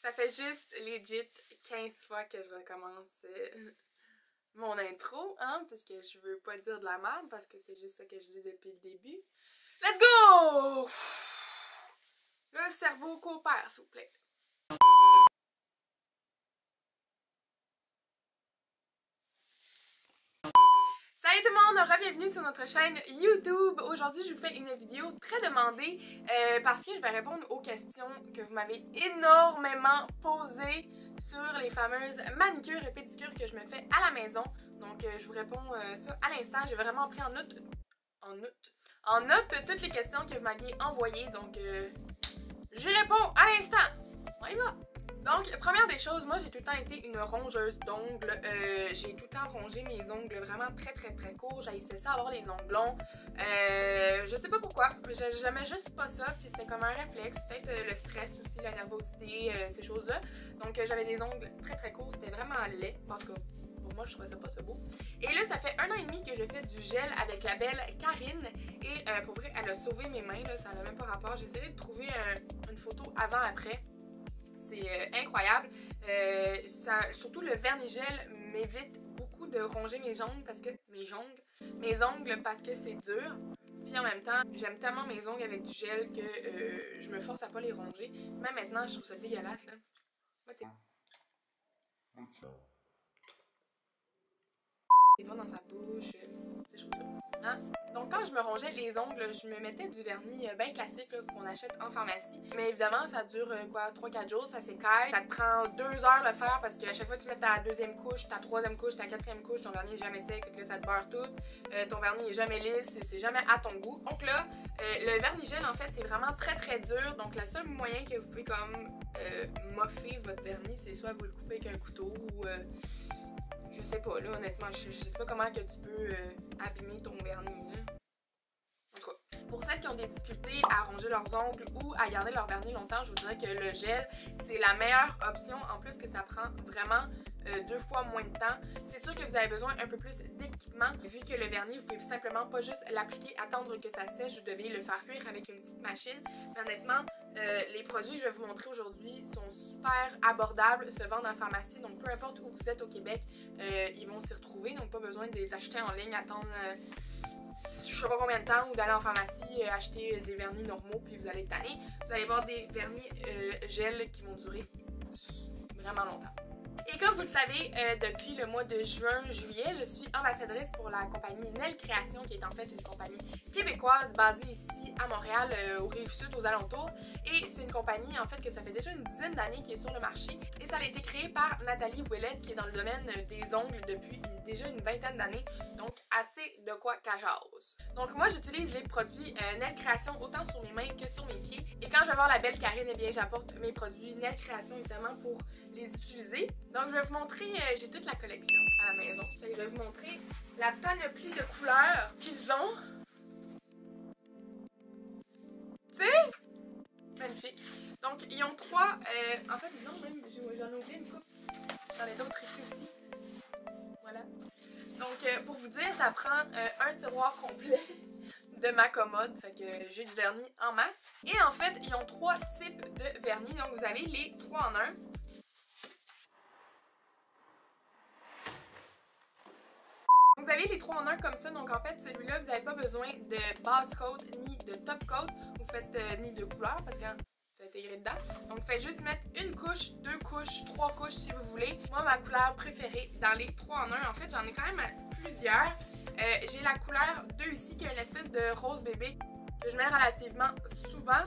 Ça fait juste legit 15 fois que je recommence mon intro, hein, parce que je veux pas dire de la merde, parce que c'est juste ça que je dis depuis le début. Let's go! Le cerveau coopère, s'il vous plaît. Salut tout le monde, re-bienvenue sur notre chaîne YouTube. Aujourd'hui, je vous fais une vidéo très demandée parce que je vais répondre aux questions que vous m'avez énormément posées sur les fameuses manicures et pédicures que je me fais à la maison. Donc, je vous réponds ça à l'instant. J'ai vraiment pris en note toutes les questions que vous m'aviez envoyées. Donc, j'y réponds à l'instant. On y va! Donc, première des choses, moi j'ai tout le temps été une rongeuse d'ongles. J'ai tout le temps rongé mes ongles vraiment très courts. J'haïssais ça avoir les ongles longs. Je sais pas pourquoi, j'aimais juste pas ça. Puis c'était comme un réflexe, peut-être le stress aussi, la nervosité, ces choses-là. Donc j'avais des ongles très courts, c'était vraiment laid. En tout cas, pour moi je trouvais ça pas ça beau. Et là, ça fait 1 an et demi que je fais du gel avec la belle Karine. Et pour vrai, elle a sauvé mes mains, là, ça n'a même pas rapport. J'ai essayé de trouver une photo avant-après. C'est incroyable. Surtout le vernis-gel m'évite beaucoup de ronger mes ongles parce que mes ongles parce que c'est dur. Puis en même temps, j'aime tellement mes ongles avec du gel que je me force à pas les ronger. Même maintenant, je trouve ça dégueulasse là. Les doigts dans sa bouche, ces choses-là. Hein? Donc quand je me rongeais les ongles, je me mettais du vernis bien classique qu'on achète en pharmacie. Mais évidemment, ça dure quoi, 3-4 jours, ça s'écaille. Ça te prend 2 heures le faire parce qu'à chaque fois que tu mets ta deuxième couche, ta troisième couche, ta quatrième couche, ton vernis est jamais sec, fait que là ça te beurre tout. Ton vernis est jamais lisse, c'est jamais à ton goût. Donc là, le vernis gel en fait c'est vraiment très dur. Donc le seul moyen que vous pouvez comme moffer votre vernis, c'est soit vous le coupez avec un couteau ou je sais pas, là, honnêtement, je sais pas comment que tu peux abîmer ton vernis, là. En tout cas, pour celles qui ont des difficultés à ronger leurs ongles ou à garder leur vernis longtemps, je vous dirais que le gel, c'est la meilleure option. En plus que ça prend vraiment 2 fois moins de temps. C'est sûr que vous avez besoin un peu plus d'équipement. Vu que le vernis, vous pouvez simplement pas juste l'appliquer, attendre que ça sèche, vous devez le faire cuire avec une petite machine. Mais honnêtement, les produits que je vais vous montrer aujourd'hui sont super abordables, se vendent en pharmacie, donc peu importe où vous êtes au Québec, ils vont s'y retrouver, donc pas besoin de les acheter en ligne, attendre je sais pas combien de temps, ou d'aller en pharmacie acheter des vernis normaux puis vous allez tanner. Vous allez avoir des vernis gel qui vont durer vraiment longtemps. Et comme vous le savez, depuis le mois de juin-juillet, je suis ambassadrice pour la compagnie Nel Création, qui est en fait une compagnie québécoise basée ici à Montréal, aux Rives-Sud, aux alentours. Et c'est une compagnie en fait que ça fait déjà une dizaine d'années qui est sur le marché. Et ça a été créé par Nathalie Ouellette, qui est dans le domaine des ongles depuis déjà une vingtaine d'années. Donc assez de quoi qu'à jase. Donc moi j'utilise les produits Nel Création autant sur mes mains que sur mes pieds. Et quand je vais voir la belle Karine, eh bien j'apporte mes produits Nel Création évidemment pour les utiliser. Donc je vais vous montrer, j'ai toute la collection à la maison. Fait que je vais vous montrer la panoplie de couleurs qu'ils ont. Tu sais? Magnifique. Donc ils ont 3, en fait non même j'en ai oublié une coupe. J'en ai d'autres ici aussi. Voilà. Donc pour vous dire, ça prend un tiroir complet de ma commode, fait que j'ai du vernis en masse. Et en fait, ils ont 3 types de vernis, donc vous avez les 3 en 1. Vous avez les 3 en 1 comme ça, donc en fait celui-là vous n'avez pas besoin de base coat ni de top coat, vous faites ni de couleur parce que c'est intégré dedans. Donc vous faites juste mettre une couche, 2 couches, 3 couches si vous voulez. Moi ma couleur préférée dans les 3 en 1, en fait j'en ai quand même plusieurs. J'ai la couleur 2 ici qui est une espèce de rose bébé que je mets relativement souvent.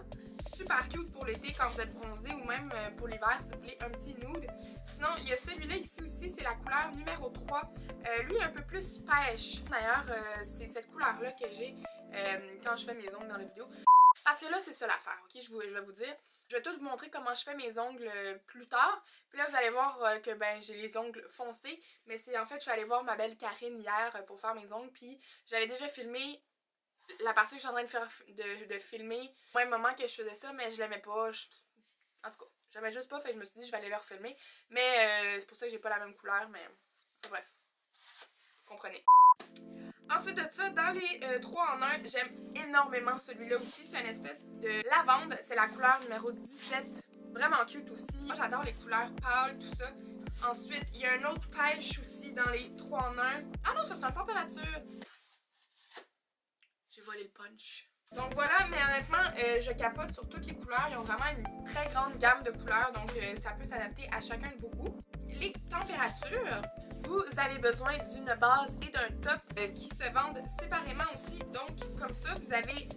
Super cute pour l'été quand vous êtes bronzé ou même pour l'hiver si vous voulez un petit nude. Sinon, il y a celui-là ici aussi, c'est la couleur numéro 3. Lui un peu plus pêche. D'ailleurs, c'est cette couleur-là que j'ai quand je fais mes ongles dans la vidéo. Parce que là, c'est ça l'affaire, ok? Je vais vous dire. Je vais tout vous montrer comment je fais mes ongles plus tard. Puis là, vous allez voir que ben j'ai les ongles foncés. Mais c'est en fait, je suis allée voir ma belle Karine hier pour faire mes ongles. Puis j'avais déjà filmé la partie que je suis en train de faire de filmer au même moment que je faisais ça, mais je l'aimais pas. En tout cas, j'aimais juste pas, fait que je me suis dit je vais aller leur filmer. Mais c'est pour ça que j'ai pas la même couleur, mais bref. Vous comprenez. Ensuite de ça, dans les 3 en 1, j'aime énormément celui-là aussi. C'est une espèce de lavande. C'est la couleur numéro 17. Vraiment cute aussi. Moi, j'adore les couleurs pâles, tout ça. Ensuite, il y a un autre pêche aussi dans les 3 en 1. Ah non, ça c'est en température. J'ai volé le punch. Donc voilà, mais honnêtement, je capote sur toutes les couleurs. Ils ont vraiment une très grande gamme de couleurs, donc ça peut s'adapter à chacun de vos goûts. Les températures, vous avez besoin d'une base et d'un top qui se vendent séparément aussi. Donc comme ça, vous avez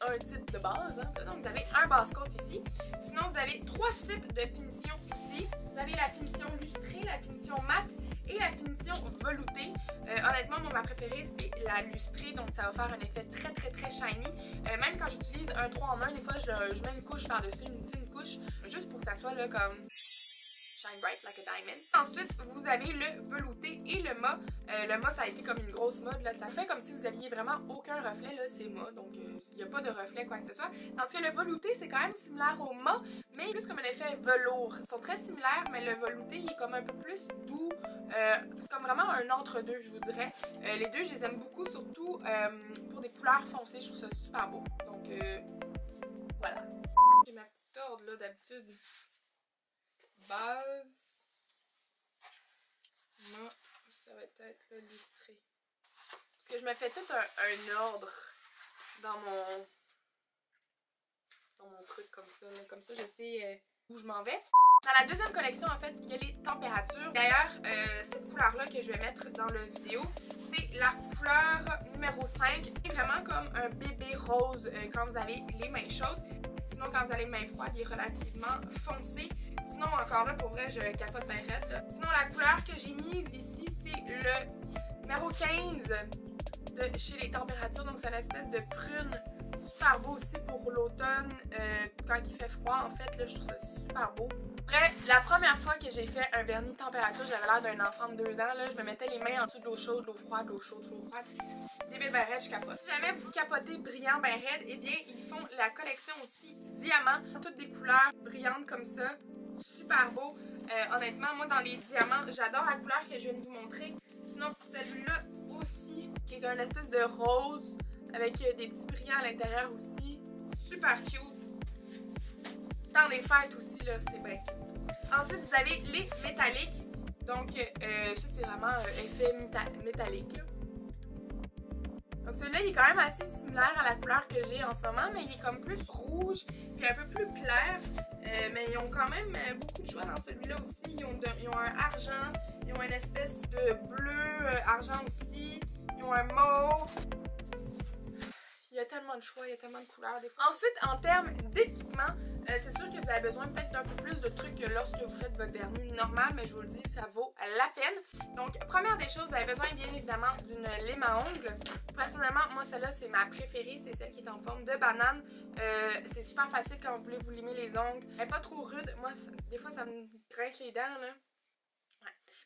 un type de base, hein. Donc vous avez un base coat ici. Sinon, vous avez 3 types de finition ici. Vous avez la finition lustrée, la finition mat et la finition veloutée. Honnêtement, moi, ma préférée, c'est la lustrée, donc ça va faire un effet très shiny. Même quand j'utilise un 3 en 1, des fois, je mets une couche par-dessus, une couche, juste pour que ça soit là comme shine bright like a diamond. Ensuite, vous avez le velouté et le mat. Le mat, ça a été comme une grosse mode, là. Ça fait comme si vous aviez vraiment aucun reflet, là, c'est mat, donc il n'y a pas de reflet, quoi que ce soit. Tandis que le velouté, c'est quand même similaire au mat, mais plus comme un effet velours. Ils sont très similaires, mais le velouté, il est comme un peu plus doux. C'est comme vraiment un entre-deux, je vous dirais. Les deux, je les aime beaucoup, surtout pour des couleurs foncées. Je trouve ça super beau. Donc, voilà. J'ai ma petite ordre, là, d'habitude. Base. Moi, ça va être là, lustré. Parce que je me fais tout un ordre dans mon truc comme ça. Là. Comme ça, je sais où je m'en vais. Dans la deuxième collection, en fait, il y a les températures. D'ailleurs, cette couleur-là que je vais mettre dans la vidéo, c'est la couleur numéro 5. C'est vraiment comme un bébé rose quand vous avez les mains chaudes. Sinon, quand vous avez les mains froides, il est relativement foncé. Sinon, encore là, pour vrai, je capote bien raide. Là. Sinon, la couleur que j'ai mise ici, c'est le numéro 15 de chez les températures. Donc, c'est une espèce de prune. Super beau aussi pour l'automne, quand il fait froid. En fait, là, je trouve ça super beau. Après, la première fois que j'ai fait un vernis température, j'avais l'air d'un enfant de 2 ans. Là, je me mettais les mains en dessous de l'eau chaude, l'eau froide, l'eau chaude, l'eau froide. Débile ben raide, je capote. Si jamais vous capotez brillant ben raide, eh bien, ils font la collection aussi diamant. Toutes des couleurs brillantes comme ça. Super beau. Honnêtement, moi, dans les diamants, j'adore la couleur que je viens de vous montrer. Sinon, celui-là aussi, qui est un espèce de rose avec des petits brillants à l'intérieur aussi. Super cute. Dans les fêtes aussi, là, c'est bien cute. Ensuite, vous avez les métalliques. Donc, ça, c'est vraiment effet métallique, là. Donc, celui-là, il est quand même assez similaire à la couleur que j'ai en ce moment, mais il est comme plus rouge, puis un peu plus clair. Mais ils ont quand même beaucoup de choix dans celui-là aussi. Ils ont un argent, ils ont une espèce de bleu argent aussi. Ils ont un mauve. Il y a tellement de choix, il y a tellement de couleurs des fois. Ensuite, en termes d'équipement, c'est sûr que vous avez besoin peut-être d'un peu plus de trucs que lorsque vous faites votre vernis normal, mais je vous le dis, ça vaut la peine. Donc, première des choses, vous avez besoin bien évidemment d'une lime à ongles. Personnellement, moi, celle-là, c'est ma préférée, c'est celle qui est en forme de banane. C'est super facile quand vous voulez vous limer les ongles. Elle n'est pas trop rude. Moi, des fois, ça me grince les dents, là.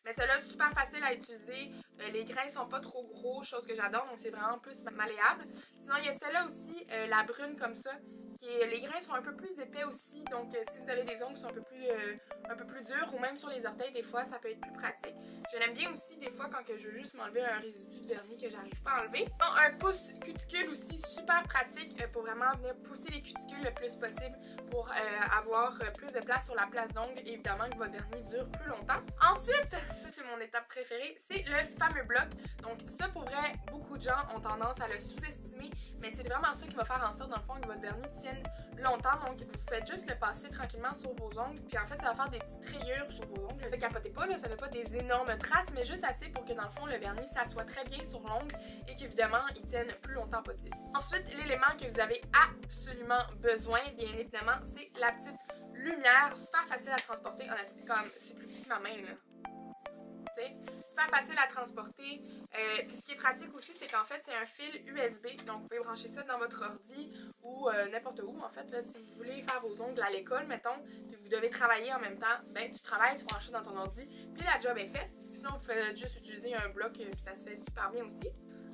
Mais celle-là, super facile à utiliser. Les grains sont pas trop gros, chose que j'adore, donc c'est vraiment plus malléable. Sinon, il y a celle-là aussi, la brune comme ça. Les grains sont un peu plus épais aussi, donc si vous avez des ongles qui sont un peu plus durs, ou même sur les orteils, des fois, ça peut être plus pratique. Je l'aime bien aussi, des fois, quand que je veux juste m'enlever un résidu de vernis que j'arrive pas à enlever. Bon, un pouce cuticule aussi, super pratique pour vraiment venir pousser les cuticules le plus possible pour avoir plus de place sur la place d'ongles, et évidemment que votre vernis dure plus longtemps. Ensuite, ça c'est mon étape préférée, c'est le fameux bloc. Donc ça, pour vrai, beaucoup de gens ont tendance à le sous-estimer, mais c'est vraiment ça qui va faire en sorte, dans le fond, que votre vernis tienne longtemps. Donc vous faites juste le passer tranquillement sur vos ongles, puis en fait ça va faire des petites rayures sur vos ongles. Ne capotez pas, là, ça fait pas des énormes traces, mais juste assez pour que dans le fond le vernis s'assoie très bien sur l'ongle et qu'évidemment il tienne plus longtemps possible. Ensuite, l'élément que vous avez absolument besoin, bien évidemment, c'est la petite lumière, super facile à transporter. Honnêtement, comme c'est plus petit que ma main là. Super facile à transporter. Puis ce qui est pratique aussi, c'est qu'en fait, c'est un fil USB. Donc, vous pouvez brancher ça dans votre ordi ou n'importe où. En fait, là, si vous voulez faire vos ongles à l'école, mettons, puis vous devez travailler en même temps, ben, tu travailles, tu branches ça dans ton ordi, puis la job est faite. Sinon, vous faites juste utiliser un bloc, puis ça se fait super bien aussi.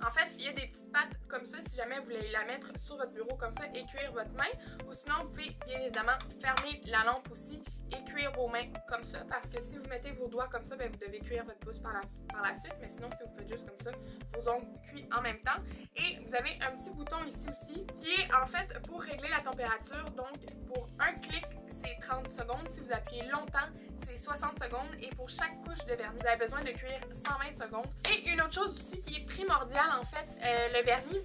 En fait, il y a des petites pattes comme ça si jamais vous voulez la mettre sur votre bureau comme ça et cuire votre main. Ou sinon, vous pouvez bien évidemment fermer la lampe aussi et cuire vos mains comme ça. Parce que si vous mettez vos doigts comme ça, ben, vous devez cuire votre pouce par la suite. Mais sinon, si vous faites juste comme ça, vos ongles cuits en même temps. Et vous avez un petit bouton ici aussi qui est en fait pour régler la température. Donc, pour un clic, c'est 30 secondes. Si vous appuyez longtemps, c'est 60 secondes. Et pour chaque couche de vernis, vous avez besoin de cuire 120 secondes. Et une autre chose aussi qui est primordiale, en fait, le vernis,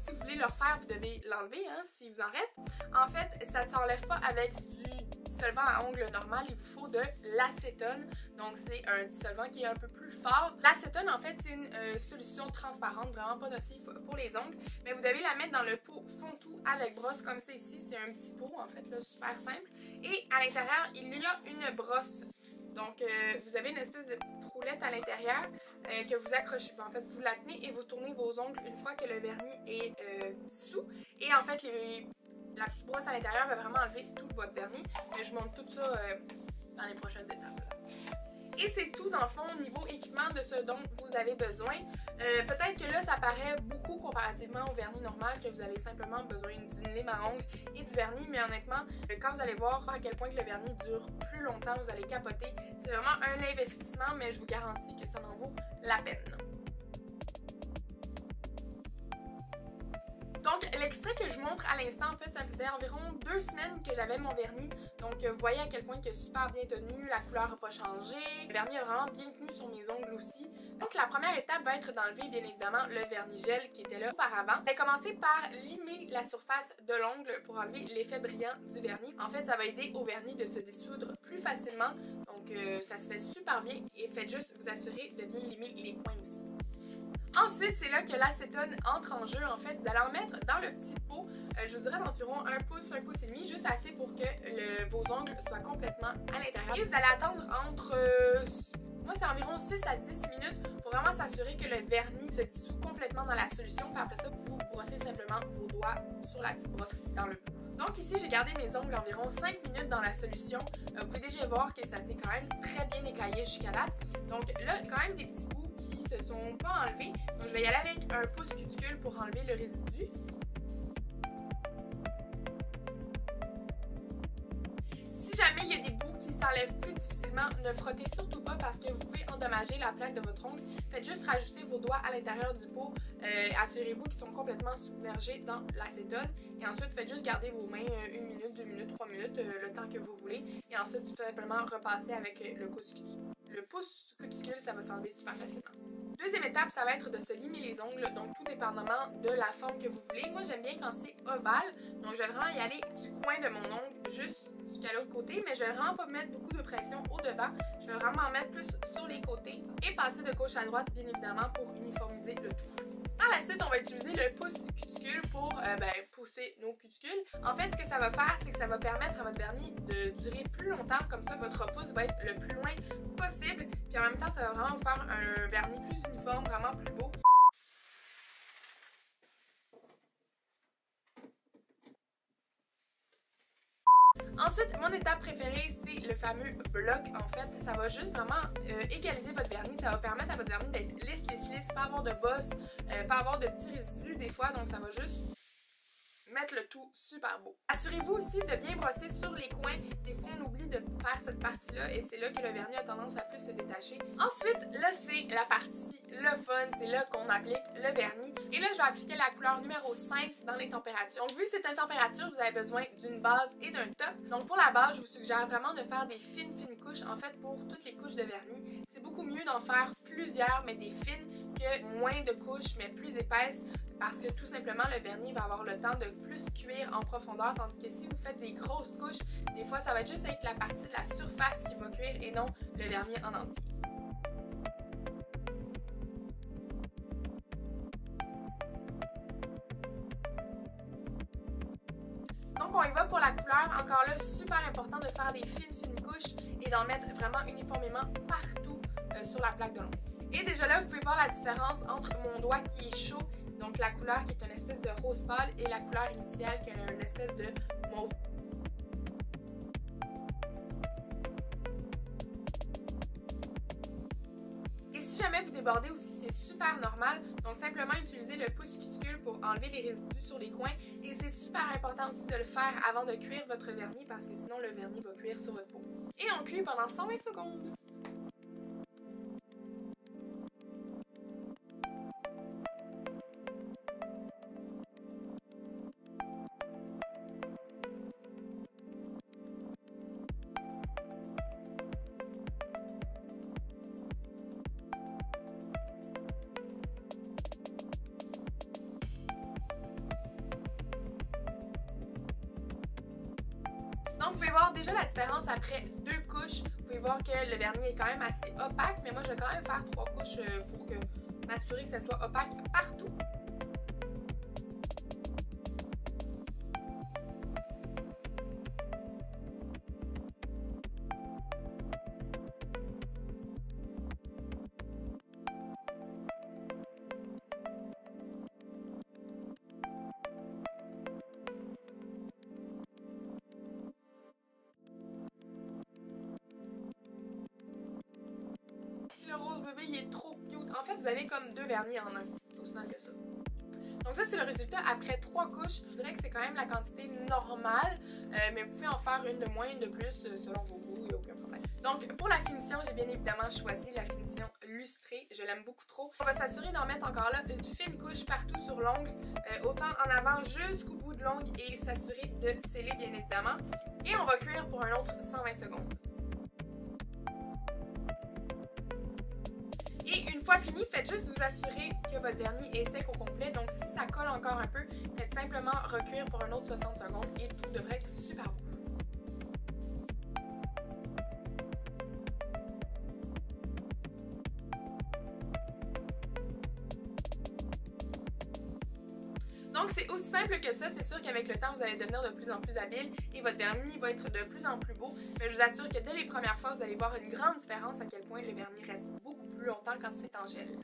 si vous voulez le refaire, vous devez l'enlever, hein, si vous en reste. En fait, ça s'enlève pas avec du dissolvant à ongles normal, il vous faut de l'acétone. Donc c'est un dissolvant qui est un peu plus fort. L'acétone, en fait, c'est une solution transparente, vraiment pas nocive pour les ongles. Mais vous devez la mettre dans le pot fond-tout avec brosse, comme ça ici. C'est un petit pot, en fait, là, super simple. Et à l'intérieur, il y a une brosse. Donc, vous avez une espèce de petite roulette à l'intérieur que vous accrochez. En fait, vous la tenez et vous tournez vos ongles une fois que le vernis est dissous. Et en fait, la petite brosse à l'intérieur va vraiment enlever tout votre vernis. Mais je vous montre tout ça dans les prochaines étapes. Là. Et c'est tout dans le fond au niveau équipement de ce dont vous avez besoin. Peut-être que là ça paraît beaucoup comparativement au vernis normal, que vous avez simplement besoin d'une lime à ongles et du vernis, mais honnêtement quand vous allez voir à quel point que le vernis dure plus longtemps, vous allez capoter. C'est vraiment un investissement, mais je vous garantis que ça en vaut la peine. Donc, l'extrait que je vous montre à l'instant, en fait, ça faisait environ 2 semaines que j'avais mon vernis. Donc, vous voyez à quel point il est super bien tenu, la couleur n'a pas changé. Le vernis a vraiment bien tenu sur mes ongles aussi. Donc, la première étape va être d'enlever, bien évidemment, le vernis gel qui était là auparavant. Je vais commencer par limer la surface de l'ongle pour enlever l'effet brillant du vernis. En fait, ça va aider au vernis de se dissoudre plus facilement. Donc, ça se fait super bien et faites juste vous assurer de bien limer les coins aussi. Ensuite, c'est là que l'acétone entre en jeu. En fait, vous allez en mettre dans le petit pot, je vous dirais d'environ 1 pouce, 1 pouce et demi, juste assez pour que vos ongles soient complètement à l'intérieur. Et vous allez attendre entre, moi c'est environ 6 à 10 minutes pour vraiment s'assurer que le vernis se dissout complètement dans la solution. Puis après ça, vous brossez simplement vos doigts sur la petite brosse dans le pot. Donc ici, j'ai gardé mes ongles environ 5 minutes dans la solution. Vous pouvez déjà voir que ça s'est quand même très bien écaillé jusqu'à là. Donc là, quand même des petits bouts qui se sont pas enlevés. Donc je vais y aller avec un pouce cuticule pour enlever le résidu. Si jamais il y a des bouts qui s'enlèvent plus difficilement, ne frottez surtout pas parce que vous pouvez endommager la plaque de votre ongle. Faites juste rajouter vos doigts à l'intérieur du pot. Assurez-vous qu'ils sont complètement submergés dans l'acétone. Et ensuite, faites juste garder vos mains 1 minute, 2 minutes, 3 minutes, le temps que vous voulez. Et ensuite, tout simplement repasser avec le pouce cuticule, ça va s'enlever super facilement. Deuxième étape, ça va être de se limer les ongles, donc tout dépendamment de la forme que vous voulez. Moi, j'aime bien quand c'est ovale, donc je vais vraiment y aller du coin de mon ongle juste jusqu'à l'autre côté, mais je vais vraiment pas mettre beaucoup de pression au devant. Je vais vraiment en mettre plus sur les côtés et passer de gauche à droite, bien évidemment, pour uniformiser le tout. Par la suite, on va utiliser le pouce cuticule pour pousser nos cuticules. En fait, ce que ça va faire, c'est que ça va permettre à votre vernis de durer plus longtemps. Comme ça, votre pouce va être le plus loin possible. Puis en même temps, ça va vraiment vous faire un vernis plus uniforme, vraiment plus beau. Ensuite, mon étape préférée, c'est le fameux bloc. En fait, ça va juste vraiment égaliser votre vernis. Ça va permettre à votre vernis d'être lisse, pas avoir de bosse, pas avoir de petits résidus des fois. Donc, ça va juste mettre le tout super beau. Assurez-vous aussi de bien brosser sur les coins. Des fois, on oublie de faire cette partie-là et c'est là que le vernis a tendance à plus se détacher. Ensuite, là, c'est la partie, le fun. C'est là qu'on applique le vernis. Et là, je vais appliquer la couleur numéro 5 dans les températures. Donc, vu que c'est une température, vous avez besoin d'une base et d'un top. Donc, pour la base, je vous suggère vraiment de faire des fines couches. En fait, pour toutes les couches de vernis, c'est beaucoup mieux d'en faire plusieurs, mais des fines, que moins de couches, mais plus épaisses. Parce que tout simplement, le vernis va avoir le temps de plus cuire en profondeur, tandis que si vous faites des grosses couches, des fois, ça va être juste avec la partie de la surface qui va cuire et non le vernis en entier. Donc, on y va pour la couleur. Encore là, super important de faire des fines couches et d'en mettre vraiment uniformément partout sur la plaque de l'ongle. Et déjà là, vous pouvez voir la différence entre mon doigt qui est chaud, donc la couleur qui est une espèce de rose pâle, et la couleur initiale qui est une espèce de mauve. Et si jamais vous débordez aussi, c'est super normal. Donc simplement utiliser le pouce cuticule pour enlever les résidus sur les coins. Et c'est super important aussi de le faire avant de cuire votre vernis parce que sinon le vernis va cuire sur votre peau. Et on cuit pendant 120 secondes. vous pouvez voir déjà la différence après 2 couches. Vous pouvez voir que le vernis est quand même assez opaque, mais moi je vais quand même faire 3 couches pour m'assurer que ça soit opaque partout. Le rose bébé il est trop cute. En fait vous avez comme 2 vernis en un. C'est aussi simple que ça. Donc ça c'est le résultat après 3 couches. Je dirais que c'est quand même la quantité normale. Mais vous pouvez en faire une de moins, une de plus selon vos goûts, il n'y a aucun problème. Donc pour la finition, j'ai bien évidemment choisi la finition lustrée. Je l'aime beaucoup trop. On va s'assurer d'en mettre encore là une fine couche partout sur l'ongle. Autant en avant jusqu'au bout de l'ongle et s'assurer de sceller bien évidemment. Et on va cuire pour un autre 120 secondes. Et une fois fini, faites juste vous assurer que votre vernis est sec au complet. Donc si ça colle encore un peu, faites simplement recuire pour un autre 60 secondes et tout devrait être super beau. Donc c'est aussi simple que ça, c'est sûr qu'avec le temps vous allez devenir de plus en plus habile et votre vernis va être de plus en plus beau, mais je vous assure que dès les premières fois vous allez voir une grande différence à quel point le vernis reste beaucoup plus longtemps quand c'est en gel.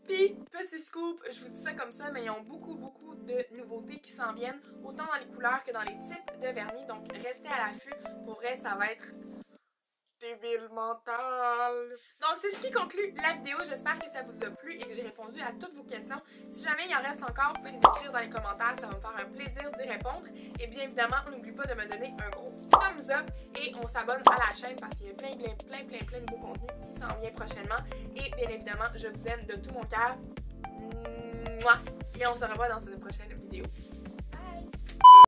Puis, petit scoop, je vous dis ça comme ça, mais ils ont beaucoup de nouveautés qui s'en viennent, autant dans les couleurs que dans les types de vernis, donc restez à l'affût, pour vrai ça va être débile mental. Donc c'est ce qui conclut la vidéo, j'espère que ça vous a plu et que j'ai répondu à toutes vos questions. Si jamais il en reste encore, vous pouvez les écrire dans les commentaires, ça va me faire un plaisir d'y répondre. Et bien évidemment, n'oubliez pas de me donner un gros thumbs up et on s'abonne à la chaîne parce qu'il y a plein de beaux contenus qui s'en viennent prochainement. Et bien évidemment, je vous aime de tout mon cœur. Et on se revoit dans une prochaine vidéo.